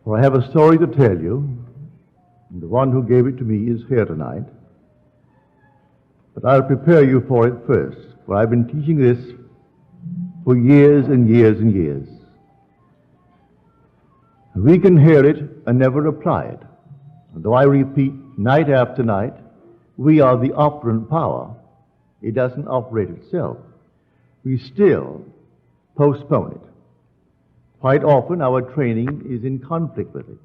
For I have a story to tell you, and the one who gave it to me is here tonight. But I'll prepare you for it first, for I've been teaching this for years and years and years. We can hear it and never apply it. And though I repeat night after night, we are the operant power. It doesn't operate itself. We still postpone it. Quite often our training is in conflict with it,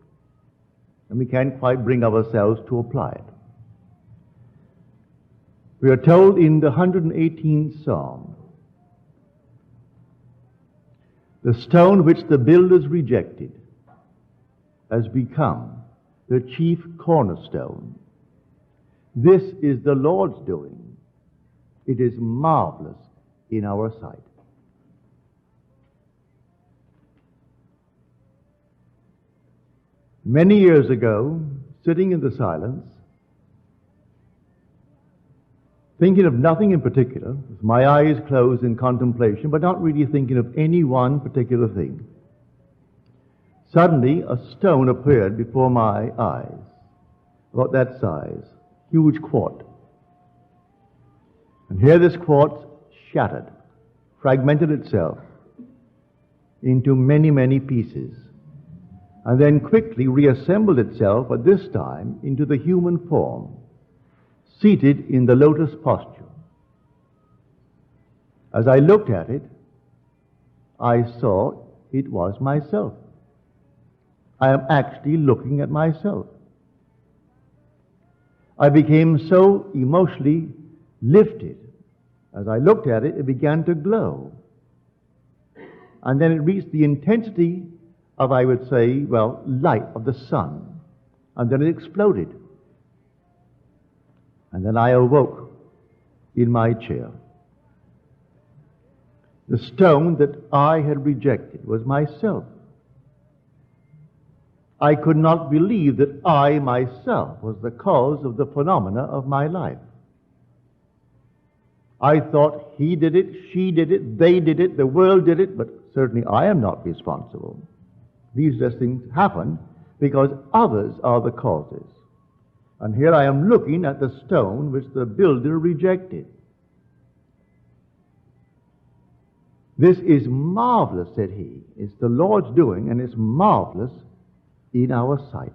and we can't quite bring ourselves to apply it. We are told in the 118th Psalm, the stone which the builders rejected has become the chief cornerstone. This is the Lord's doing. It is marvelous in our sight. Many years ago, sitting in the silence, thinking of nothing in particular, with my eyes closed in contemplation, but not really thinking of any one particular thing, suddenly a stone appeared before my eyes, about that size, huge quartz. And here this quartz shattered, fragmented itself into many, many pieces, and then quickly reassembled itself, at this time, into the human form, seated in the lotus posture. As I looked at it, I saw it was myself. I am actually looking at myself. I became so emotionally lifted. As I looked at it, it began to glow. And then it reached the intensity of, I would say, light of the sun. And then it exploded. And then I awoke in my chair. The stone that I had rejected was myself. I could not believe that I myself was the cause of the phenomena of my life. I thought he did it, she did it, they did it, the world did it, but certainly I am not responsible. These things happen because others are the causes. And here I am looking at the stone which the builder rejected. This is marvelous, said he. It's the Lord's doing, and it's marvelous in our sight.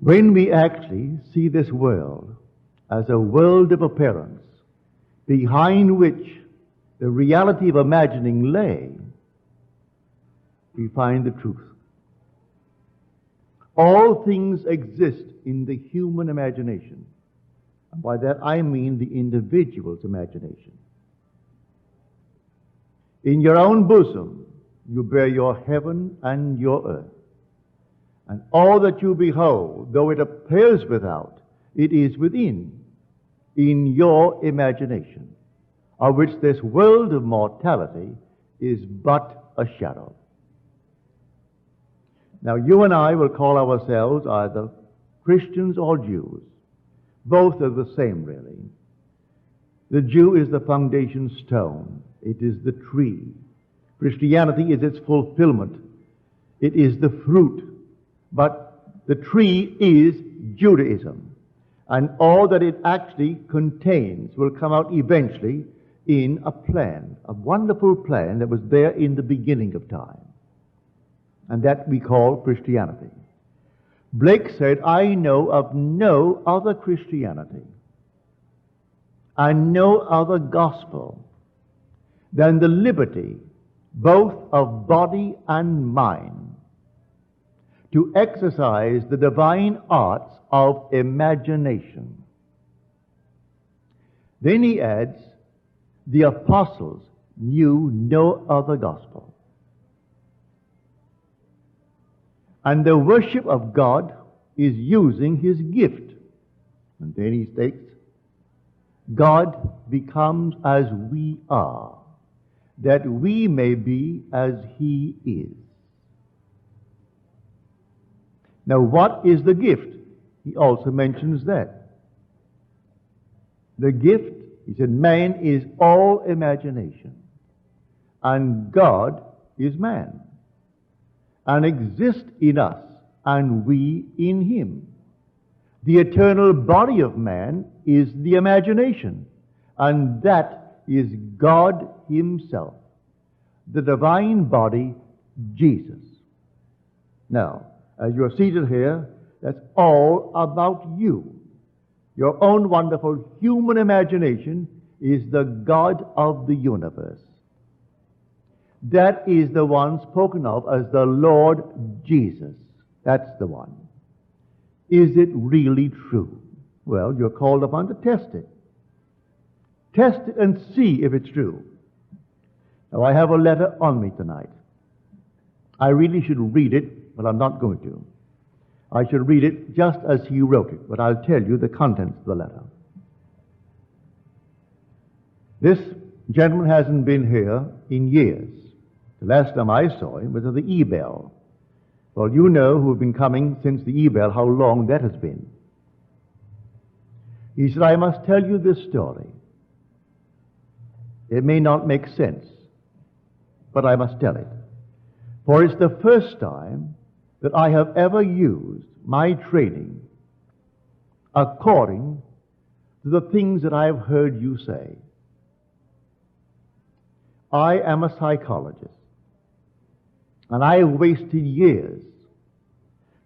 When we actually see this world as a world of appearance, behind which the reality of imagining lay, we find the truth. All things exist in the human imagination. And by that I mean the individual's imagination. In your own bosom, you bear your heaven and your earth. And all that you behold, though it appears without, it is within, in your imagination, of which this world of mortality is but a shadow. Now, you and I will call ourselves either Christians or Jews. Both are the same, really. The Jew is the foundation stone. It is the tree. Christianity is its fulfillment. It is the fruit. But the tree is Judaism. And all that it actually contains will come out eventually in a plan, a wonderful plan that was there in the beginning of time. And that we call Christianity. Blake said, I know of no other Christianity and no other gospel than the liberty both of body and mind to exercise the divine arts of imagination. Then he adds, the apostles knew no other gospel. And the worship of God is using his gift. And then he states, God becomes as we are, that we may be as he is. Now, what is the gift? He also mentions that. The gift, he said, man is all imagination, and God is man, and exists in us, and we in him. The eternal body of man is the imagination, and that is God himself, the divine body, Jesus. Now, as you're seated here, that's all about you. Your own wonderful human imagination is the God of the universe. That is the one spoken of as the Lord Jesus. That's the one. Is it really true? Well, you're called upon to test it. Test it and see if it's true. Now, I have a letter on me tonight. I really should read it, but I'm not going to. I should read it just as he wrote it, but I'll tell you the contents of the letter. This gentleman hasn't been here in years. The last time I saw him was at the E-Bell. Well, you know who have been coming since the E-Bell, how long that has been. He said, I must tell you this story. It may not make sense, but I must tell it. For it's the first time that I have ever used my training according to the things that I have heard you say. I am a psychologist, and I wasted years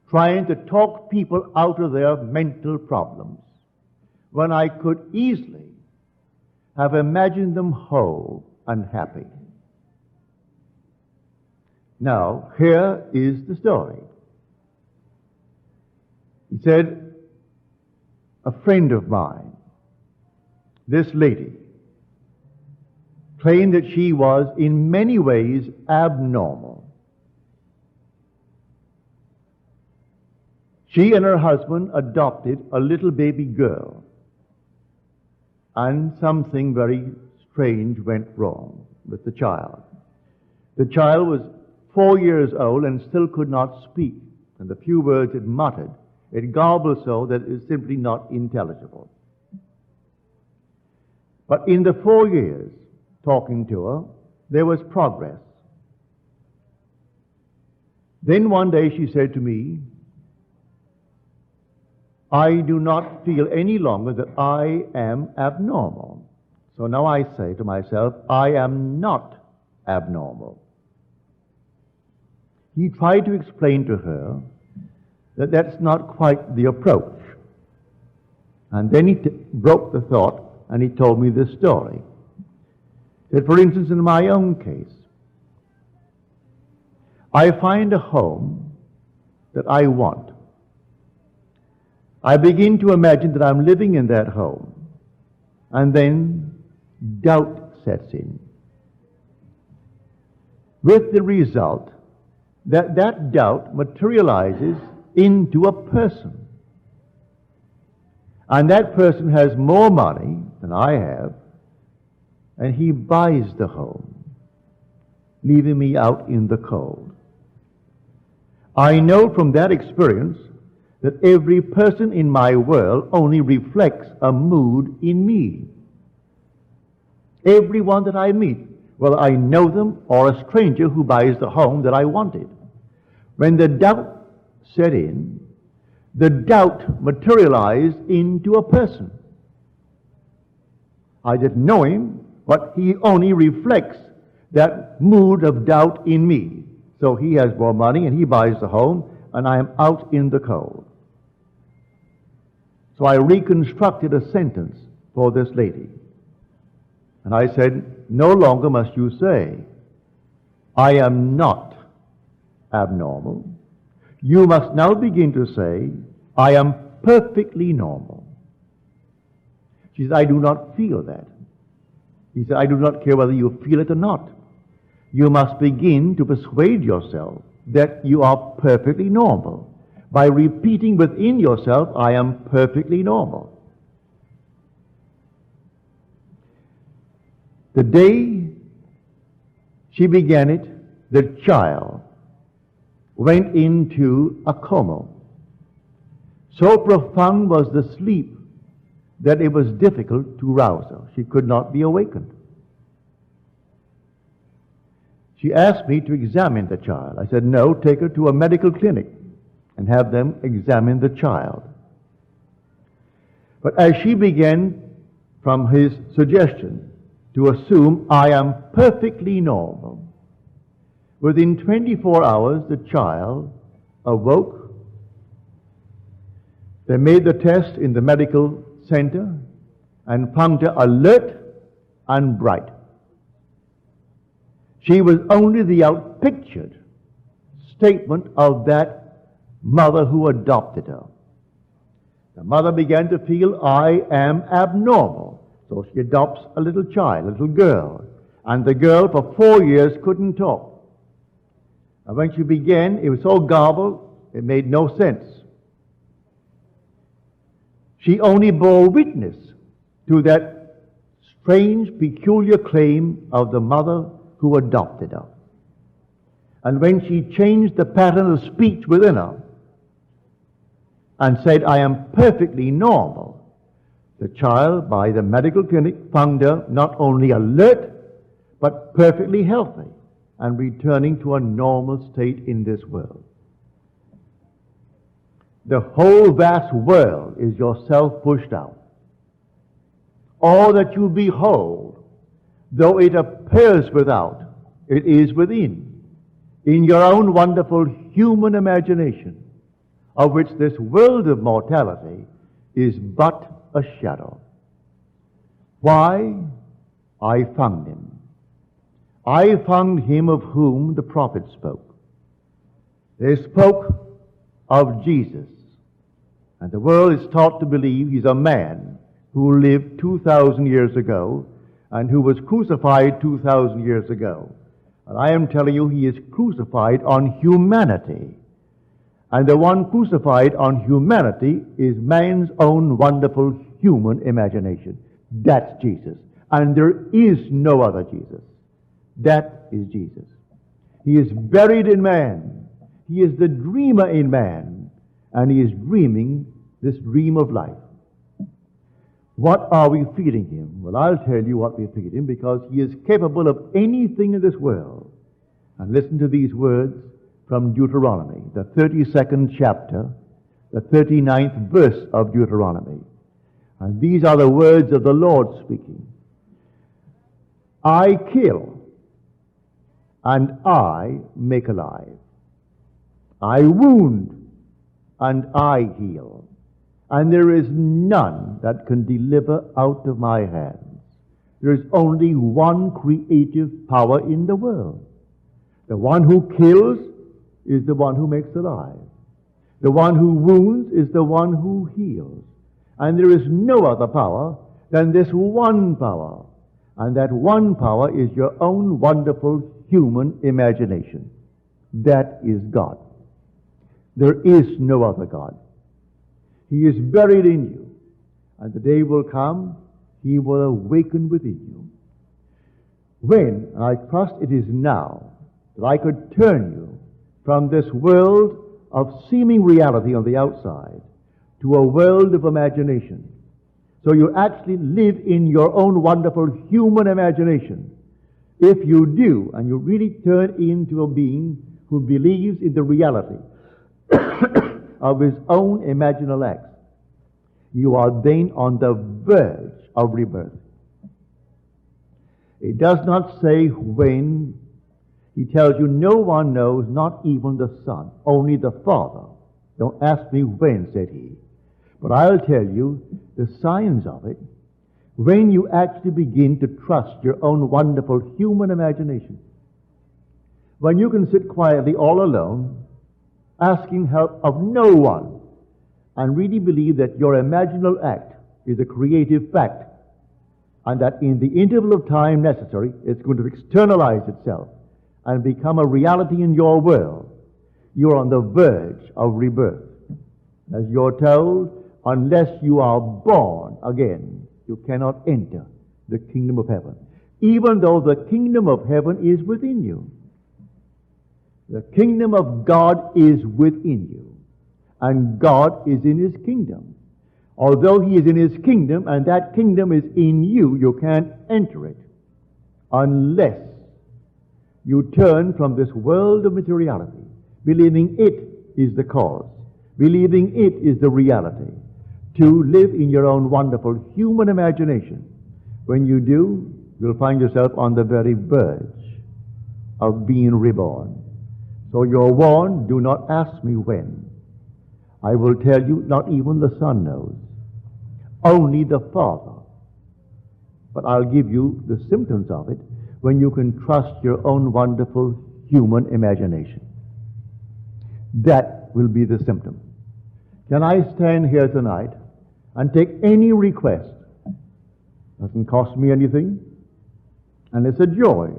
trying to talk people out of their mental problems when I could easily have imagined them whole and happy. Now, here is the story. He said, a friend of mine, this lady, claimed that she was in many ways abnormal. She and her husband adopted a little baby girl, and something very strange went wrong with the child. The child was 4 years old and still could not speak, and the few words it muttered, it garbled so that it is simply not intelligible. But in the 4 years talking to her, there was progress. Then one day she said to me, I do not feel any longer that I am abnormal. So now I say to myself, I am not abnormal. He tried to explain to her that that's not quite the approach. And then he broke the thought and he told me this story. That, for instance, in my own case, I find a home that I want. I begin to imagine that I'm living in that home, and then doubt sets in. With the result that that doubt materializes into a person. And that person has more money than I have, and he buys the home, leaving me out in the cold. I know from that experience that every person in my world only reflects a mood in me. Everyone that I meet, whether I know them or a stranger who buys the home that I wanted. When the doubt set in, the doubt materialized into a person. I didn't know him, but he only reflects that mood of doubt in me. So he has more money and he buys the home, and I am out in the cold. So I reconstructed a sentence for this lady. And I said, no longer must you say, I am not abnormal. You must now begin to say, I am perfectly normal. She said, I do not feel that. He said, I do not care whether you feel it or not. You must begin to persuade yourself that you are perfectly normal by repeating within yourself, I am perfectly normal. The day she began it, the child went into a coma. So profound was the sleep that it was difficult to rouse her. She could not be awakened. She asked me to examine the child. I said, no, take her to a medical clinic and have them examine the child. But as she began, from his suggestion, to assume I am perfectly normal, within 24 hours the child awoke. They made the test in the medical center and found her alert and bright. She was only the outpictured statement of that mother who adopted her. The mother began to feel, I am abnormal. So she adopts a little child, a little girl. And the girl for 4 years couldn't talk. And when she began, it was so garbled, it made no sense. She only bore witness to that strange, peculiar claim of the mother who adopted her. And when she changed the pattern of speech within her and said, I am perfectly normal, the child, by the medical clinic, found her not only alert, but perfectly healthy and returning to a normal state in this world. The whole vast world is yourself pushed out. All that you behold, though it appears without, it is within, in your own wonderful human imagination, of which this world of mortality is but a shadow. Why? I found him. I found him of whom the prophets spoke. They spoke of Jesus, and the world is taught to believe he's a man who lived 2,000 years ago and who was crucified 2,000 years ago. And I am telling you, he is crucified on humanity. And the one crucified on humanity is man's own wonderful human imagination. That's Jesus. And there is no other Jesus. That is Jesus. He is buried in man. He is the dreamer in man. And he is dreaming this dream of life. What are we feeding him? Well, I'll tell you what we feed him, because he is capable of anything in this world. And listen to these words from Deuteronomy, the 32nd chapter, the 39th verse of Deuteronomy. And these are the words of the Lord speaking. I kill, and I make alive. I wound, and I heal. And there is none that can deliver out of my hands. There is only one creative power in the world. The one who kills is the one who makes alive. The one who wounds is the one who heals. And there is no other power than this one power. And that one power is your own wonderful human imagination. That is God. There is no other God. He is buried in you, and the day will come, he will awaken within you. When, and I trust it is now, that I could turn you from this world of seeming reality on the outside to a world of imagination. So you actually live in your own wonderful human imagination. If you do, and you really turn into a being who believes in the reality of his own imaginal acts, you are then on the verge of rebirth. It does not say when. He tells you no one knows, not even the Son, only the Father. Don't ask me when, said he. But I'll tell you the signs of it when you actually begin to trust your own wonderful human imagination. When you can sit quietly all alone, asking help of no one, and really believe that your imaginal act is a creative fact, and that in the interval of time necessary, it's going to externalize itself and become a reality in your world, you're on the verge of rebirth. As you're told, unless you are born again, you cannot enter the kingdom of heaven, even though the kingdom of heaven is within you. The kingdom of God is within you, and God is in his kingdom. Although he is in his kingdom, and that kingdom is in you, you can't enter it unless You turn from this world of materiality, believing it is the cause, believing it is the reality, to live in your own wonderful human imagination. When you do, you'll find yourself on the very verge of being reborn. So you're warned, do not ask me when. I will tell you, not even the Son knows, only the Father. But I'll give you the symptoms of it when you can trust your own wonderful human imagination. That will be the symptom. Can I stand here tonight and take any request? Doesn't cost me anything, and it's a joy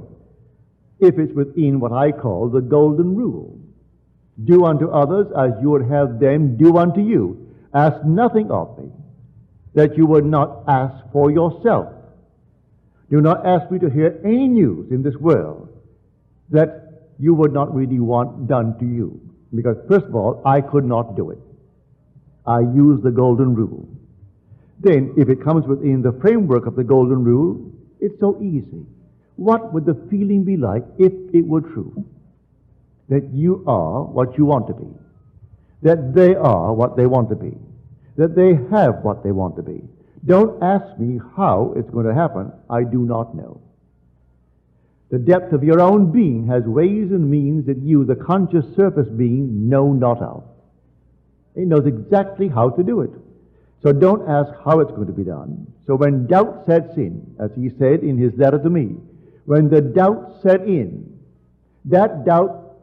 if it's within what I call the golden rule. Do unto others as you would have them do unto you. Ask nothing of me that you would not ask for yourself. Do not ask me to hear any news in this world that you would not really want done to you. Because first of all, I could not do it. I use the golden rule. Then, if it comes within the framework of the golden rule, it's so easy. What would the feeling be like if it were true? That you are what you want to be. That they are what they want to be. That they have what they want to be. Don't ask me how it's going to happen. I do not know. The depth of your own being has ways and means that you, the conscious surface being, know not of. It knows exactly how to do it. So don't ask how it's going to be done. So when doubt sets in, as he said in his letter to me, when the doubt set in, that doubt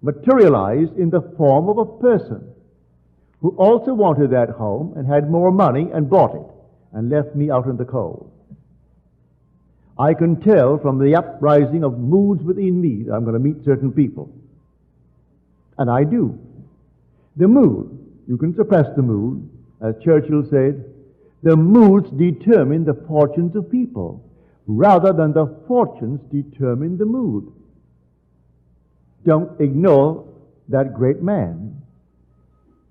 materialized in the form of a person who also wanted that home and had more money and bought it and left me out in the cold. I can tell from the uprising of moods within me that I'm going to meet certain people. And I do. The mood, you can suppress the mood. As Churchill said, the moods determine the fortunes of people rather than the fortunes determine the mood. Don't ignore that great man.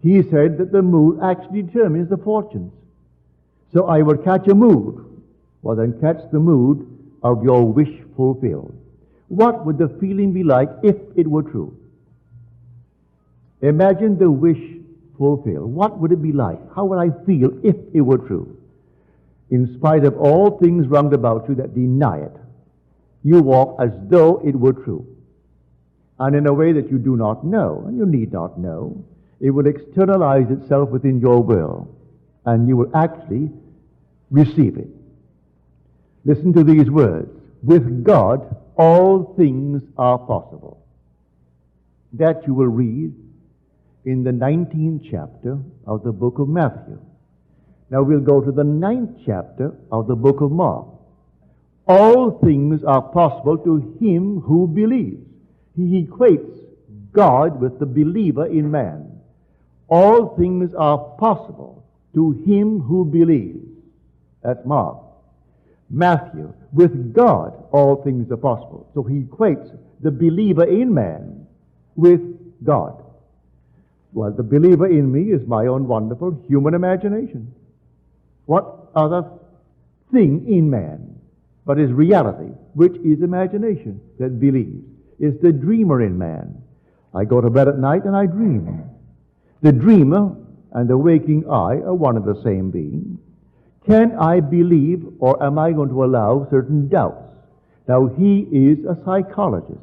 He said that the mood actually determines the fortunes. So I would catch a mood. Well, then catch the mood of your wish fulfilled. What would the feeling be like if it were true? Imagine the wish fulfilled. What would it be like? How would I feel if it were true? In spite of all things round about you that deny it, you walk as though it were true. And in a way that you do not know, and you need not know, it will externalize itself within your will, and you will actually receive it. Listen to these words. With God, all things are possible. That you will read in the 19th chapter of the book of Matthew. Now we'll go to the 9th chapter of the book of Mark. All things are possible to him who believes. He equates God with the believer in man. All things are possible to him who believes. That's Mark. Matthew, with God all things are possible. So he equates the believer in man with God. Well, the believer in me is my own wonderful human imagination. What other thing in man but is reality, which is imagination that believes? It's the dreamer in man. I go to bed at night and I dream. The dreamer and the waking I are one and the same being. Can I believe, or am I going to allow certain doubts? Now, he is a psychologist,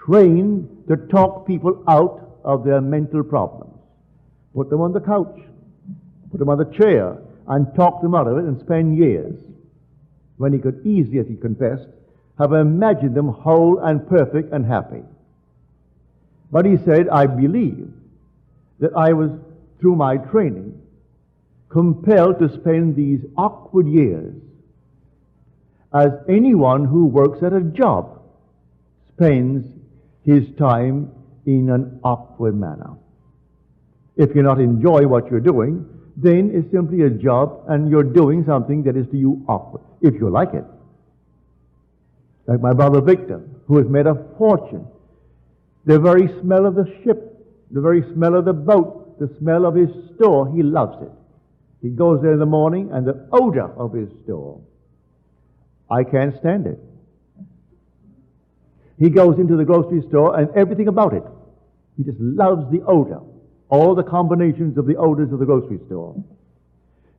trained to talk people out of their mental problems. Put them on the couch, put them on the chair, and talk them out of it and spend years, when he could easily, as he confessed, have imagined them whole and perfect and happy. But he said, I believe that I was, through my training, compelled to spend these awkward years as anyone who works at a job spends his time in an awkward manner. If you're not enjoying what you're doing, then it's simply a job and you're doing something that is to you awkward, if you like it. Like my brother Victor, who has made a fortune. The very smell of the ship, the very smell of the boat, the smell of his store, he loves it. He goes there in the morning, and the odor of his store, I can't stand it. He goes into the grocery store and everything about it. He just loves the odor, all the combinations of the odors of the grocery store.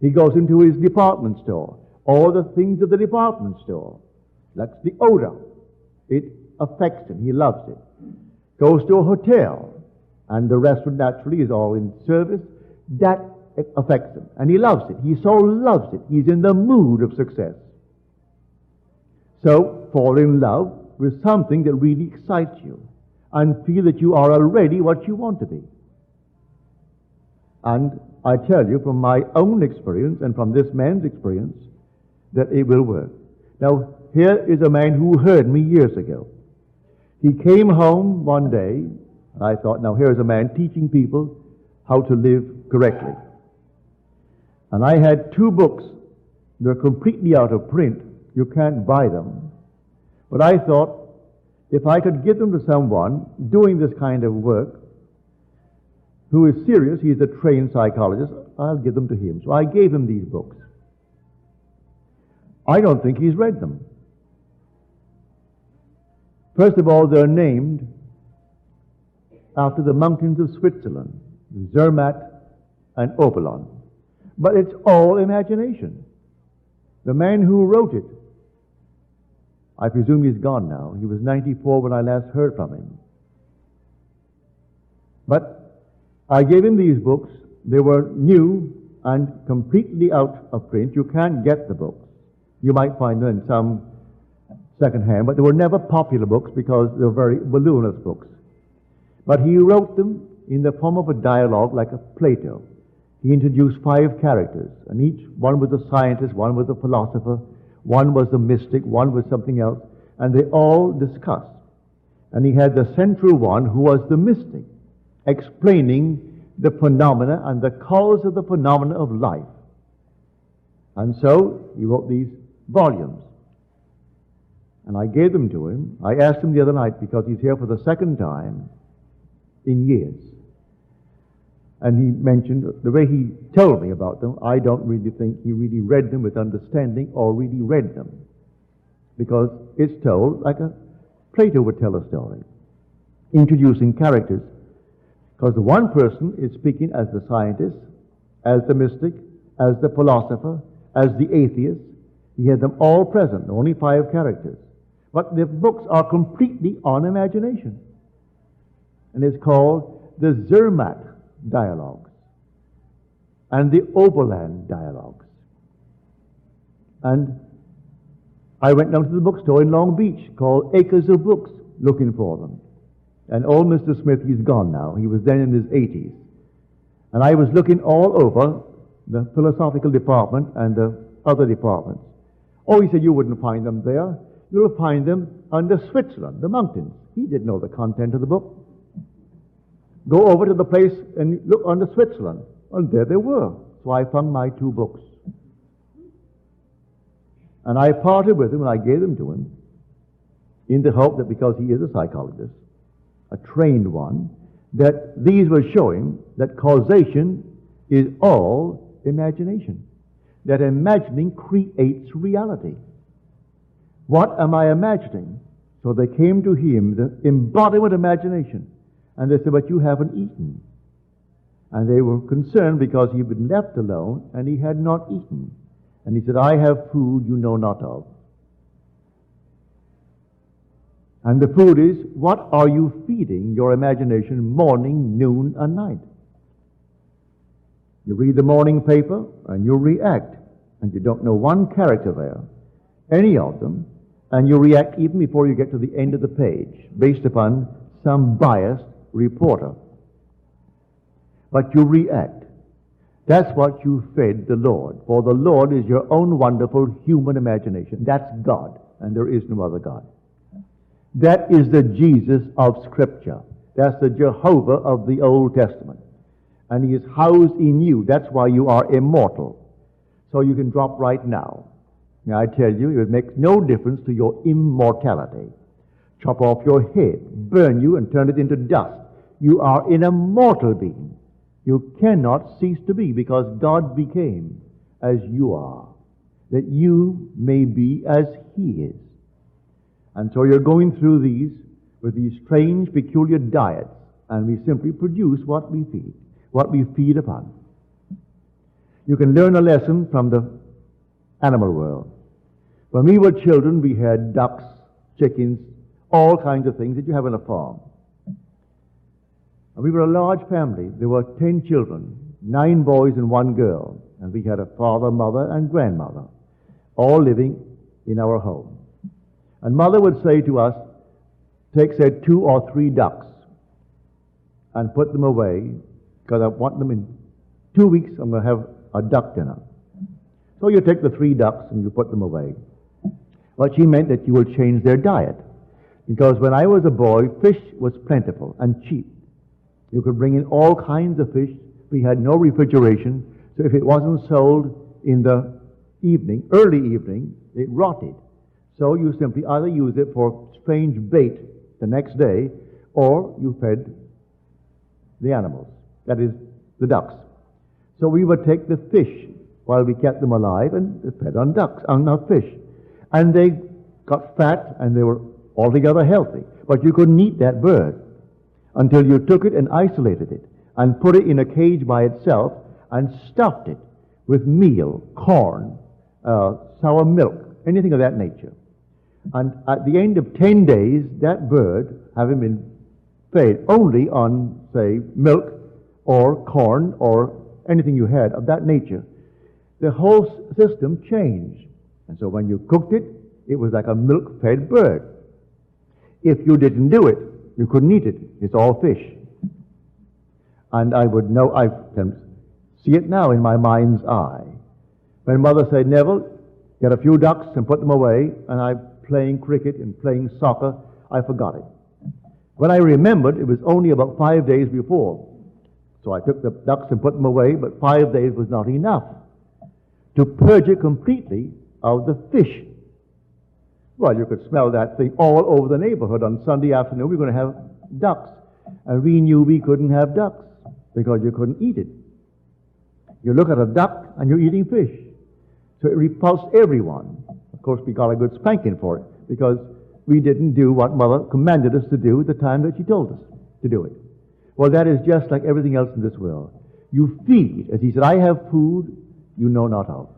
He goes into his department store, all the things of the department store. That's the odor. It affects him. He loves it. Goes to a hotel, and the restaurant naturally is all in service. That affects him, and he loves it. He so loves it. He's in the mood of success. So, fall in love with something that really excites you, and feel that you are already what you want to be. And I tell you from my own experience and from this man's experience that it will work. Now, here is a man who heard me years ago. He came home one day, and I thought, now here's a man teaching people how to live correctly. And I had 2 books. They're completely out of print. You can't buy them. But I thought, if I could give them to someone doing this kind of work, who is serious, he's a trained psychologist, I'll give them to him. So I gave him these books. I don't think he's read them. First of all, they're named after the mountains of Switzerland, Zermatt and Oberland. But it's all imagination. The man who wrote it, I presume he's gone now. He was 94 when I last heard from him. But I gave him these books. They were new and completely out of print. You can't get the books. You might find them in some second-hand, but they were never popular books because they were very voluminous books. But he wrote them in the form of a dialogue like a Plato. He introduced 5 characters, and each one was a scientist, one was a philosopher, one was a mystic, one was something else, and they all discussed. And he had the central one who was the mystic, explaining the phenomena and the cause of the phenomena of life. And so he wrote these volumes. And I gave them to him. I asked him the other night, because he's here for the second time in years. And he mentioned the way he told me about them. I don't really think he really read them with understanding or really read them, because it's told like a Plato would tell a story, introducing characters. Because the one person is speaking as the scientist, as the mystic, as the philosopher, as the atheist. He had them all present, only 5 characters. But the books are completely on imagination. And it's called the Zermatt Dialogues and the Oberland Dialogues. And I went down to the bookstore in Long Beach called Acres of Books looking for them. And old Mr. Smith, he's gone now. He was then in his 80s. And I was looking all over the philosophical department and the other departments. Oh, he said, you wouldn't find them there. You'll find them under Switzerland, the mountains. He didn't know the content of the book. Go over to the place and look under Switzerland. And there they were. So I found my 2 books. And I parted with him and I gave them to him in the hope that, because he is a psychologist, a trained one, that these were showing that causation is all imagination. That imagining creates reality. What am I imagining? So they came to him, the embodiment of imagination. And they said, but you haven't eaten. And they were concerned because he had been left alone and he had not eaten. And he said, I have food you know not of. And the food is, what are you feeding your imagination morning, noon, and night? You read the morning paper and you react. And you don't know one character there, any of them, and you react even before you get to the end of the page, based upon some biased reporter. But you react. That's what you fed the Lord. For the Lord is your own wonderful human imagination. That's God, and there is no other God. That is the Jesus of Scripture. That's the Jehovah of the Old Testament. And He is housed in you. That's why you are immortal. So you can drop right now. Now I tell you, it makes no difference to your immortality. Chop off your head, burn you, and turn it into dust. You are an immortal being. You cannot cease to be, because God became as you are, that you may be as He is. And so you're going through these with these strange, peculiar diets, and we simply produce what we feed upon. You can learn a lesson from the animal world. When we were children, we had ducks, chickens, all kinds of things that you have on a farm. And we were a large family. There were 10 children, 9 boys and 1 girl. And we had a father, mother, and grandmother, all living in our home. And Mother would say to us, take, say, 2 or 3 ducks and put them away, because I want them in 2 weeks, I'm going to have a duck dinner. So you take the 3 ducks and you put them away. Well, she meant that you will change their diet, because when I was a boy, fish was plentiful and cheap. You could bring in all kinds of fish. We had no refrigeration, so if it wasn't sold in the evening, early evening, it rotted. So you simply either use it for strange bait the next day, or you fed the animals, that is, the ducks. So we would take the fish while we kept them alive and fed on ducks, on fish. And they got fat and they were altogether healthy. But you couldn't eat that bird until you took it and isolated it and put it in a cage by itself and stuffed it with meal, corn, sour milk, anything of that nature. And at the end of 10 days, that bird, having been fed only on, say, milk or corn or anything you had of that nature, the whole system changed. And so when you cooked it, it was like a milk-fed bird. If you didn't do it, you couldn't eat it. It's all fish. And I would know, I can see it now in my mind's eye. When Mother said, Neville, get a few ducks and put them away, and I'm playing cricket and playing soccer, I forgot it. When I remembered, it was only about 5 days before. So I took the ducks and put them away, but 5 days was not enough to purge it completely of the fish. Well, you could smell that thing all over the neighborhood. On Sunday afternoon, we were going to have ducks. And we knew we couldn't have ducks because you couldn't eat it. You look at a duck and you're eating fish. So it repulsed everyone. Of course, we got a good spanking for it because we didn't do what Mother commanded us to do at the time that she told us to do it. Well, that is just like everything else in this world. You feed, as he said, I have food you know not of.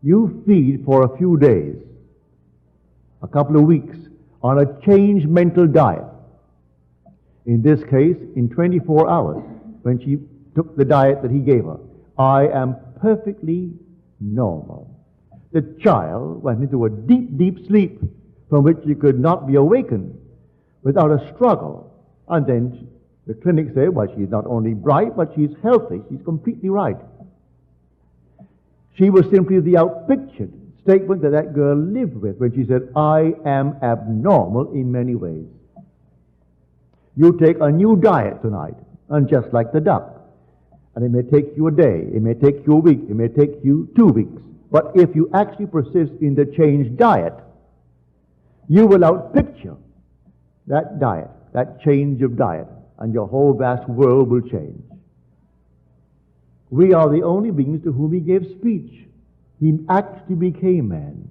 You feed for a few days, a couple of weeks, on a changed mental diet. In this case, in 24 hours, when she took the diet that he gave her, I am perfectly normal. The child went into a deep, deep sleep from which she could not be awakened without a struggle. And then the clinic said, well, she's not only bright, but she's healthy. She's completely right. She was simply the outpictured statement that that girl lived with when she said, I am abnormal in many ways. You take a new diet tonight, and just like the duck, and it may take you a day, it may take you a week, it may take you 2 weeks, but if you actually persist in the changed diet, you will outpicture that diet, that change of diet, and your whole vast world will change. We are the only beings to whom he gave speech. He actually became man.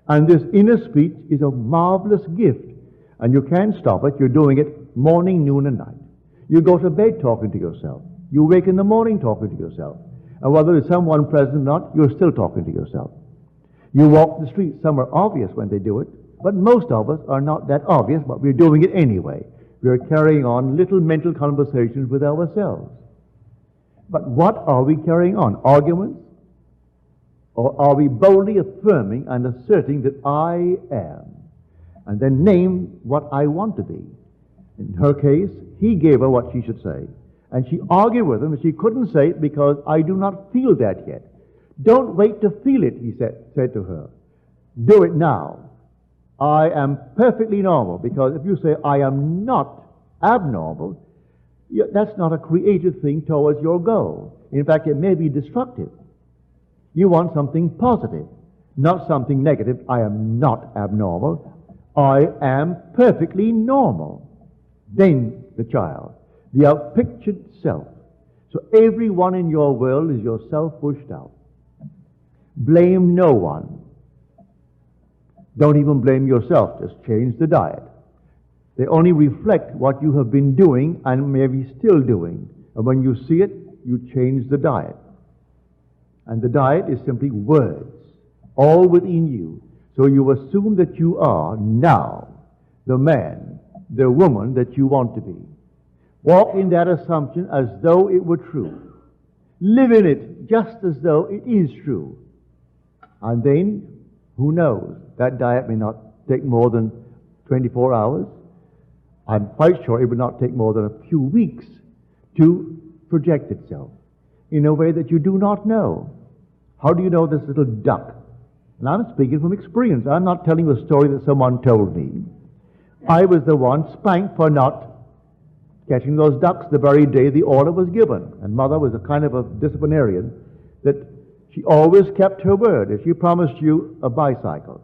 And this inner speech is a marvelous gift, and you can't stop it. You're doing it morning, noon, and night. You go to bed talking to yourself. You wake in the morning talking to yourself. And whether there's someone present or not, you're still talking to yourself. You walk the street. Some are obvious when they do it, but most of us are not that obvious, but we're doing it anyway. We're carrying on little mental conversations with ourselves. But what are we carrying on? Arguments? Or are we boldly affirming and asserting that I am, and then name what I want to be? In her case, he gave her what she should say, and she argued with him that she couldn't say it because I do not feel that yet. Don't wait to feel it, he said to her. Do it now. I am perfectly normal, because if you say I am not abnormal, that's not a creative thing towards your goal. In fact, it may be destructive. You want something positive, not something negative. I am not abnormal. I am perfectly normal. Then the child, the outpictured self. So everyone in your world is yourself pushed out. Blame no one. Don't even blame yourself. Just change the diet. They only reflect what you have been doing and maybe still doing. And when you see it, you change the diet. And the diet is simply words, all within you. So you assume that you are now the man, the woman that you want to be. Walk in that assumption as though it were true. Live in it just as though it is true. And then, who knows, that diet may not take more than 24 hours. I'm quite sure it would not take more than a few weeks to project itself in a way that you do not know. How do you know this little duck? And I'm speaking from experience. I'm not telling you a story that someone told me. I was the one spanked for not catching those ducks the very day the order was given. And Mother was a kind of a disciplinarian that she always kept her word. If she promised you a bicycle,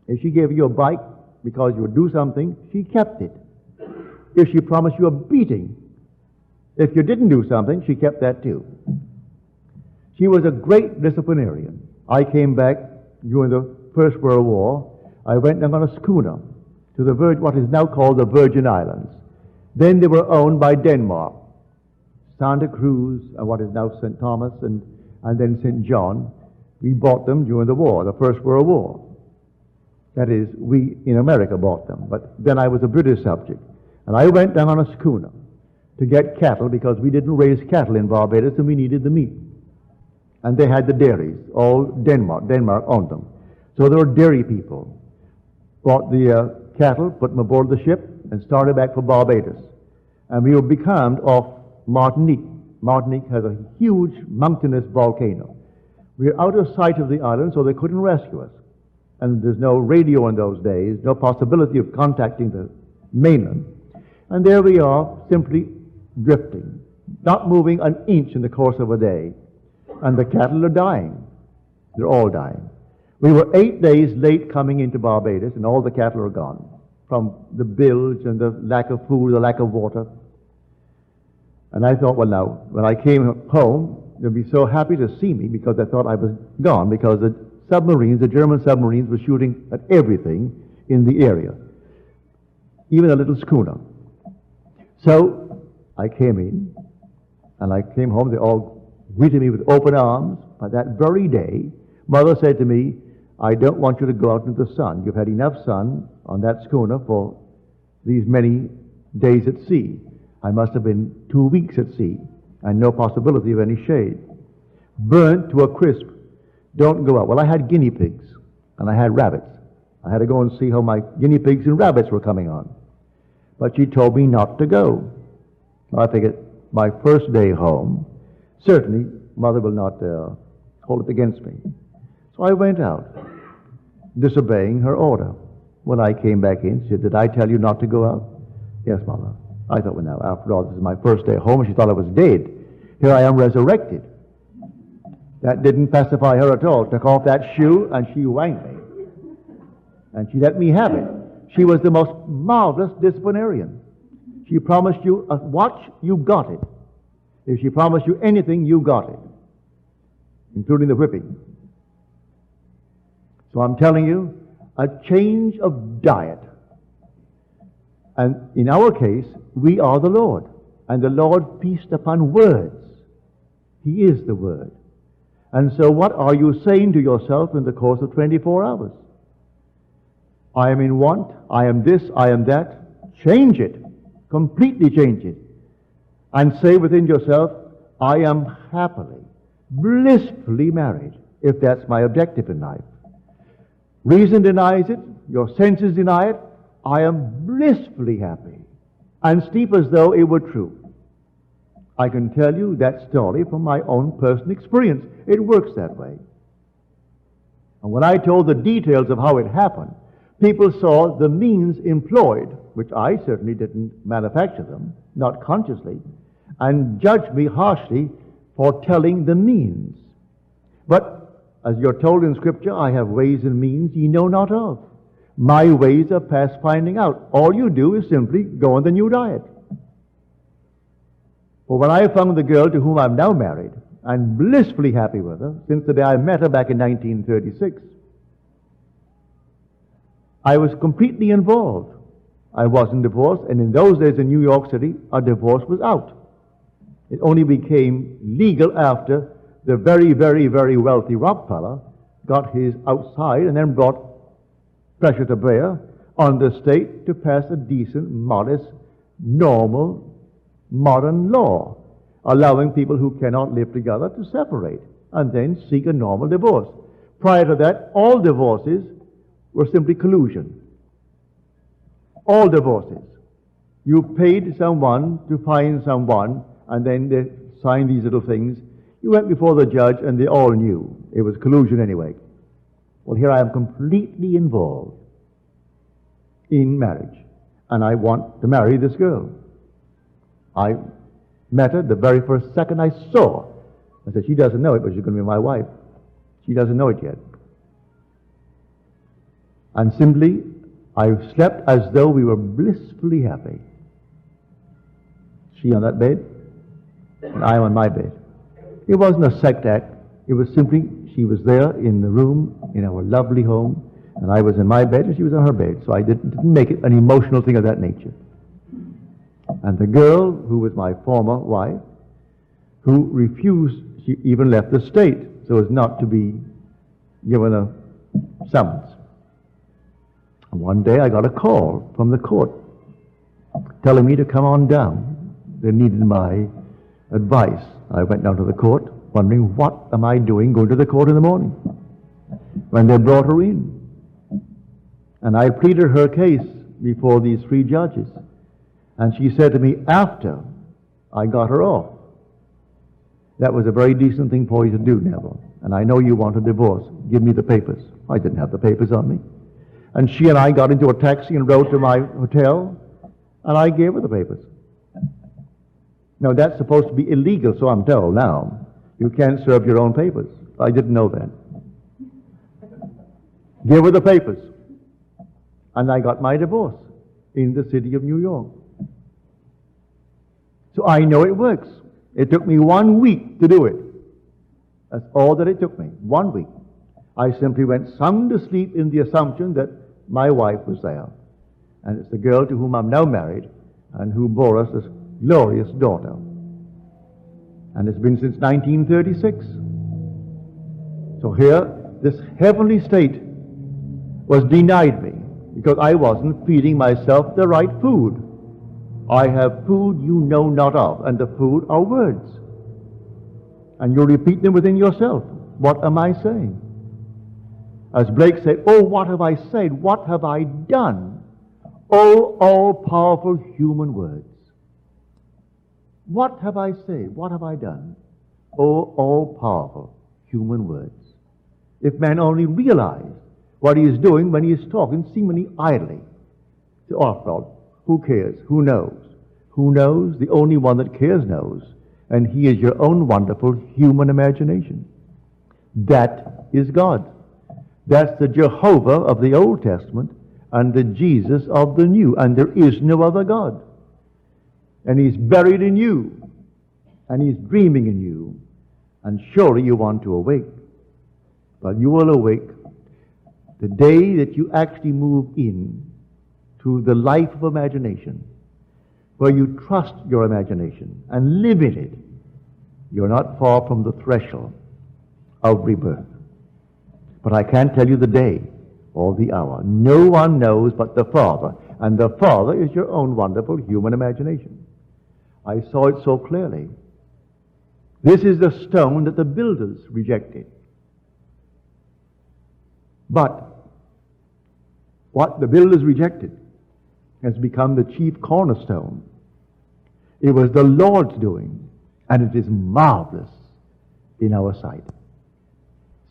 if she gave you a bike because you would do something, she kept it. If she promised you a beating, if you didn't do something, she kept that too. She was a great disciplinarian. I came back during the First World War. I went down on a schooner to what is now called the Virgin Islands. Then they were owned by Denmark. Santa Cruz and what is now St. Thomas and then St. John. We bought them during the war, the First World War. That is, we in America bought them. But then I was a British subject. And I went down on a schooner to get cattle because we didn't raise cattle in Barbados and we needed the meat. And they had the dairies, all Denmark. Denmark owned them. So there were dairy people. Bought the cattle, put them aboard the ship, and started back for Barbados. And we were becalmed off Martinique. Martinique has a huge mountainous volcano. We were out of sight of the island, so they couldn't rescue us. And there's no radio in those days, no possibility of contacting the mainland. And there we are, simply drifting, not moving an inch in the course of a day. And the cattle are dying. They're all dying. We were 8 days late coming into Barbados, and all the cattle are gone from the bilge and the lack of food, the lack of water. And I thought, well, now, when I came home, they'd be so happy to see me because I thought I was gone because the submarines, the German submarines, were shooting at everything in the area, even a little schooner. So I came in, and I came home. They all greeted me with open arms. But that very day, Mother said to me, I don't want you to go out into the sun. You've had enough sun on that schooner for these many days at sea. I must have been 2 weeks at sea, and no possibility of any shade. Burnt to a crisp. Don't go out. Well, I had guinea pigs, and I had rabbits. I had to go and see how my guinea pigs and rabbits were coming on. But she told me not to go. I figured my first day home, certainly Mother will not hold it against me. So I went out, disobeying her order. When I came back in, she said, did I tell you not to go out? Yes, Mother. I thought, well, now, after all, this is my first day home, and she thought I was dead. Here I am resurrected. That didn't pacify her at all. Took off that shoe, and she whanked me. And she let me have it. She was the most marvelous disciplinarian. She promised you a watch, you got it. If she promised you anything, you got it, including the whipping. So I'm telling you, a change of diet. And in our case, we are the Lord. And the Lord feasts upon words. He is the Word. And so what are you saying to yourself in the course of 24 hours? I am in want, I am this, I am that. Change it. Completely change it. And say within yourself, I am happily, blissfully married, if that's my objective in life. Reason denies it, your senses deny it. I am blissfully happy, and sleep as though it were true. I can tell you that story from my own personal experience. It works that way. And when I told the details of how it happened, people saw the means employed, which I certainly didn't manufacture them, not consciously, and judged me harshly for telling the means. But as you're told in Scripture, I have ways and means ye know not of. My ways are past finding out. All you do is simply go on the new diet. For when I found the girl to whom I'm now married, and blissfully happy with her, since the day I met her back in 1936, I was completely involved. I wasn't divorced, and in those days in New York City, a divorce was out. It only became legal after the very, very, very wealthy Rockefeller got his outside and then brought pressure to bear on the state to pass a decent, modest, normal, modern law, allowing people who cannot live together to separate and then seek a normal divorce. Prior to that, all divorces were simply collusion. All divorces. You paid someone to find someone, and then they signed these little things. You went before the judge, and they all knew. It was collusion anyway. Well, here I am completely involved in marriage, and I want to marry this girl. I met her the very first second I saw her. I said, she doesn't know it, but she's going to be my wife. She doesn't know it yet. And simply, I slept as though we were blissfully happy. She on that bed, and I on my bed. It wasn't a sex act. It was simply, she was there in the room, in our lovely home, and I was in my bed, and she was on her bed. So I didn't make it an emotional thing of that nature. And the girl, who was my former wife, who refused, she even left the state so as not to be given a summons. And one day I got a call from the court telling me to come on down. They needed my advice. I went down to the court wondering, what am I doing going to the court in the morning? When they brought her in. And I pleaded her case before these three judges. And she said to me after I got her off, that was a very decent thing for you to do, Neville. And I know you want a divorce. Give me the papers. I didn't have the papers on me. And she and I got into a taxi and rode to my hotel, and I gave her the papers. Now, that's supposed to be illegal, so I'm told now. You can't serve your own papers. I didn't know that. Give her the papers. And I got my divorce in the city of New York. So I know it works. It took me 1 week to do it. That's all that it took me, 1 week. I simply went sound asleep in the assumption that my wife was there. And it's the girl to whom I'm now married and who bore us this glorious daughter. And it's been since 1936. So here, this heavenly state was denied me because I wasn't feeding myself the right food. I have food you know not of, and the food are words. And you repeat them within yourself. What am I saying? As Blake said, oh, what have I said? What have I done? Oh, all-powerful human words. What have I said? What have I done? Oh, all-powerful human words. If man only realized what he is doing when he is talking seemingly idly. So, after all, who cares? Who knows? Who knows? The only one that cares knows. And he is your own wonderful human imagination. That is God. That's the Jehovah of the Old Testament and the Jesus of the New. And there is no other God. And he's buried in you. And he's dreaming in you. And surely you want to awake. But you will awake the day that you actually move in to the life of imagination, where you trust your imagination and live in it. You're not far from the threshold of rebirth. But I can't tell you the day or the hour. No one knows but the Father, and the Father is your own wonderful human imagination. I saw it so clearly. This is the stone that the builders rejected. But what the builders rejected has become the chief cornerstone. It was the Lord's doing, and it is marvelous in our sight.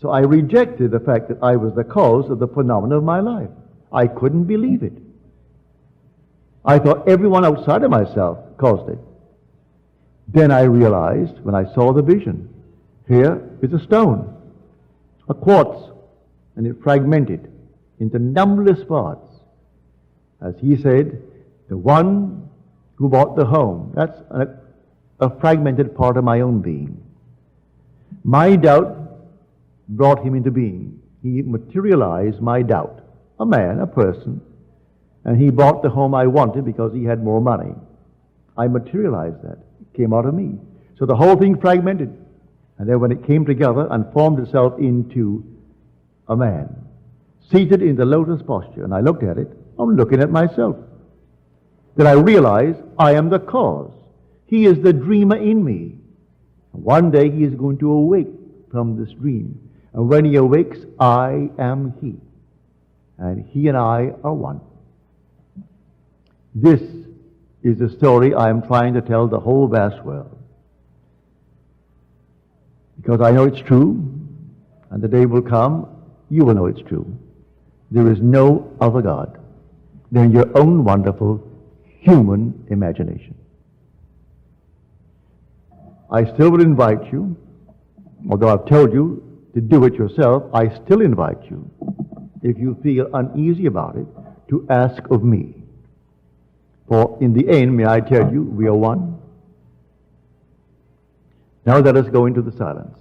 So I rejected the fact that I was the cause of the phenomenon of my life. I couldn't believe it. I thought everyone outside of myself caused it. Then I realized, when I saw the vision, here is a stone, a quartz, and it fragmented into numberless parts. As he said, the one who bought the home, that's a fragmented part of my own being. My doubt brought him into being. He materialized my doubt. A man, a person. And he bought the home I wanted because he had more money. I materialized that. It came out of me. So the whole thing fragmented. And then when it came together and formed itself into a man, seated in the lotus posture, and I looked at it, I'm looking at myself. Then I realized I am the cause. He is the dreamer in me. One day he is going to awake from this dream. And when he awakes, I am he. And he and I are one. This is the story I am trying to tell the whole vast world. Because I know it's true, and the day will come, you will know it's true. There is no other God than your own wonderful human imagination. I still would invite you, although I've told you to do it yourself, I still invite you, if you feel uneasy about it, to ask of me. For in the end, may I tell you, we are one. Now let us go into the silence.